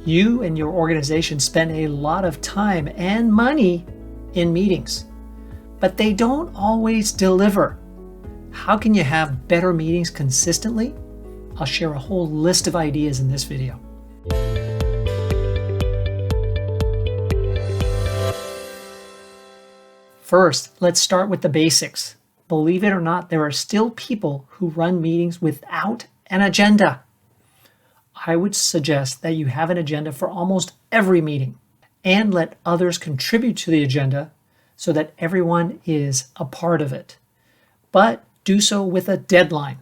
You and your organization spend a lot of time and money in meetings, but they don't always deliver. How can you have better meetings consistently? I'll share a whole list of ideas in this video. First, let's start with the basics. Believe it or not, there are still people who run meetings without an agenda. I would suggest that you have an agenda for almost every meeting and let others contribute to the agenda so that everyone is a part of it. But do so with a deadline.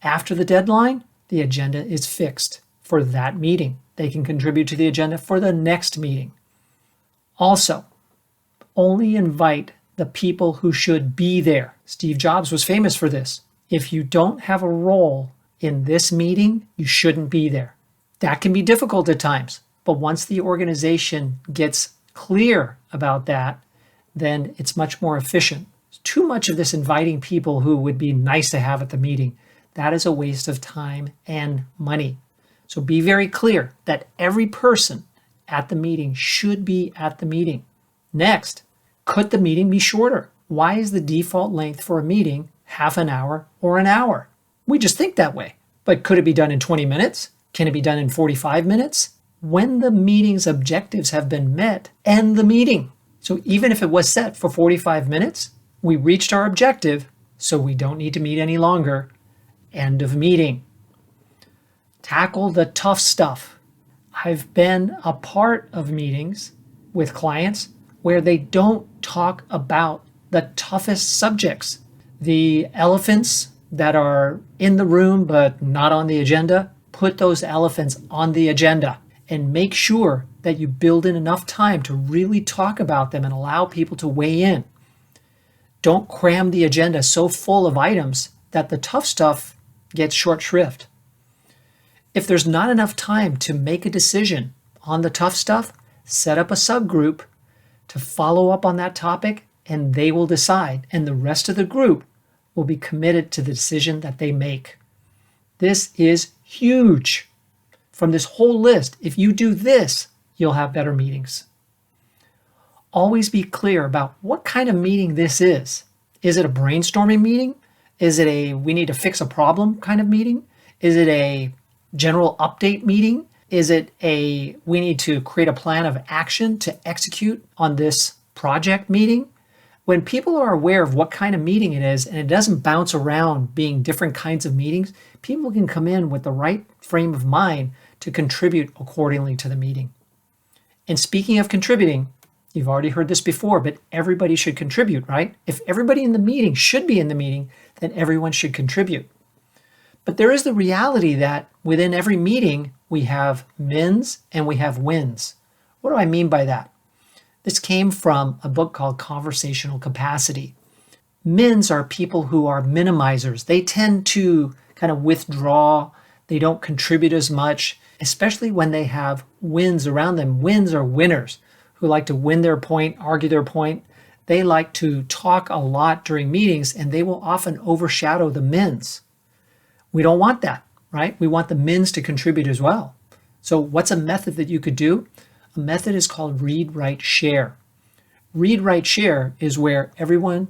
After the deadline, the agenda is fixed for that meeting. They can contribute to the agenda for the next meeting. Also, only invite the people who should be there. Steve Jobs was famous for this. If you don't have a role in this meeting, you shouldn't be there. That can be difficult at times, but once the organization gets clear about that, then it's much more efficient. Too much of this inviting people who would be nice to have at the meeting, that is a waste of time and money. So be very clear that every person at the meeting should be at the meeting. Next, could the meeting be shorter? Why is the default length for a meeting half an hour or an hour? We just think that way. But could it be done in 20 minutes? Can it be done in 45 minutes? When the meeting's objectives have been met, end the meeting. So even if it was set for 45 minutes, we reached our objective, so we don't need to meet any longer. End of meeting. Tackle the tough stuff. I've been a part of meetings with clients where they don't talk about the toughest subjects. The elephants that are in the room but not on the agenda, put those elephants on the agenda and make sure that you build in enough time to really talk about them and allow people to weigh in. Don't cram the agenda so full of items that the tough stuff gets short shrift. If there's not enough time to make a decision on the tough stuff, set up a subgroup to follow up on that topic, and they will decide, and the rest of the group will be committed to the decision that they make. This is huge. From this whole list, if you do this, you'll have better meetings. Always be clear about what kind of meeting this is. Is it a brainstorming meeting? Is it a we need to fix a problem kind of meeting? Is it a general update meeting? Is it a we need to create a plan of action to execute on this project meeting? When people are aware of what kind of meeting it is and it doesn't bounce around being different kinds of meetings, people can come in with the right frame of mind to contribute accordingly to the meeting. And speaking of contributing, you've already heard this before, but everybody should contribute, right? If everybody in the meeting should be in the meeting, then everyone should contribute. But there is the reality that within every meeting, we have mins and we have wins. What do I mean by that? This came from a book called Conversational Capacity. Mins are people who are minimizers. They tend to kind of withdraw. They don't contribute as much, especially when they have wins around them. Wins are winners who like to win their point, argue their point. They like to talk a lot during meetings, and they will often overshadow the mins. We don't want that, right? We want the mins to contribute as well. So what's a method that you could do? A method is called read, write, share. Read, write, share is where everyone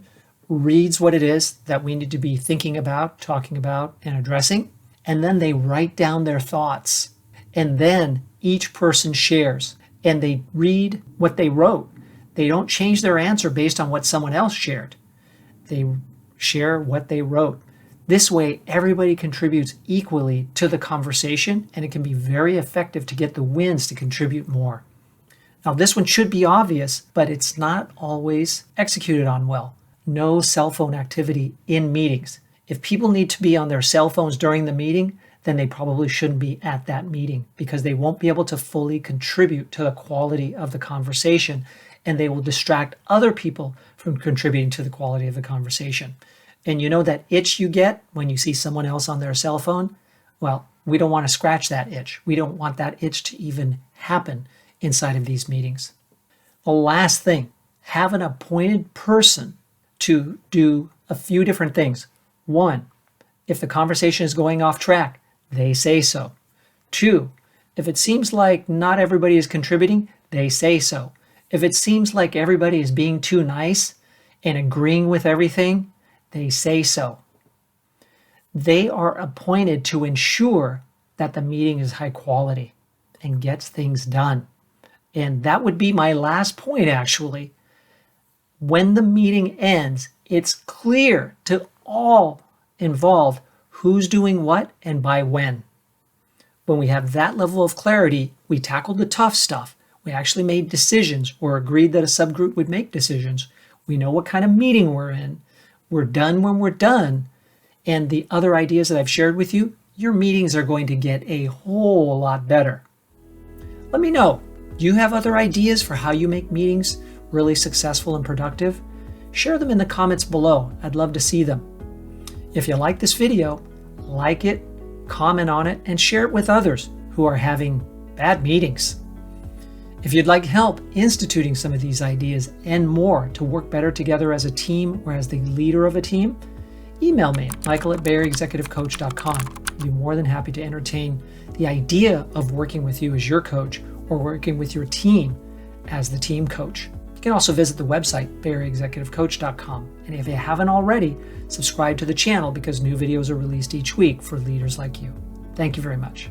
reads what it is that we need to be thinking about, talking about, and addressing, and then they write down their thoughts. And then each person shares, and they read what they wrote. They don't change their answer based on what someone else shared. They share what they wrote. This way, everybody contributes equally to the conversation, and it can be very effective to get the wins to contribute more. Now, this one should be obvious, but it's not always executed on well. No cell phone activity in meetings. If people need to be on their cell phones during the meeting, then they probably shouldn't be at that meeting because they won't be able to fully contribute to the quality of the conversation, and they will distract other people from contributing to the quality of the conversation. And you know that itch you get when you see someone else on their cell phone? Well, we don't want to scratch that itch. We don't want that itch to even happen inside of these meetings. The last thing, have an appointed person to do a few different things. One, if the conversation is going off track, they say so. Two, If it seems like not everybody is contributing, they say so. If it seems like everybody is being too nice and agreeing with everything, they say so. They are appointed to ensure that the meeting is high quality and gets things done. And that would be my last point, actually. When the meeting ends, it's clear to all involved who's doing what and by when. When we have that level of clarity, we tackled the tough stuff. We actually made decisions or agreed that a subgroup would make decisions. We know what kind of meeting we're in. We're done when we're done. And the other ideas that I've shared with you, your meetings are going to get a whole lot better. Let me know. Do you have other ideas for how you make meetings really successful and productive? Share them in the comments below. I'd love to see them. If you like this video, like it, comment on it, and share it with others who are having bad meetings. If you'd like help instituting some of these ideas and more to work better together as a team or as the leader of a team, email me, michael@BAECexecutivecoach.com. I'd be more than happy to entertain the idea of working with you as your coach or working with your team as the team coach. You can also visit the website, BAECexecutivecoach.com. And if you haven't already, subscribe to the channel because new videos are released each week for leaders like you. Thank you very much.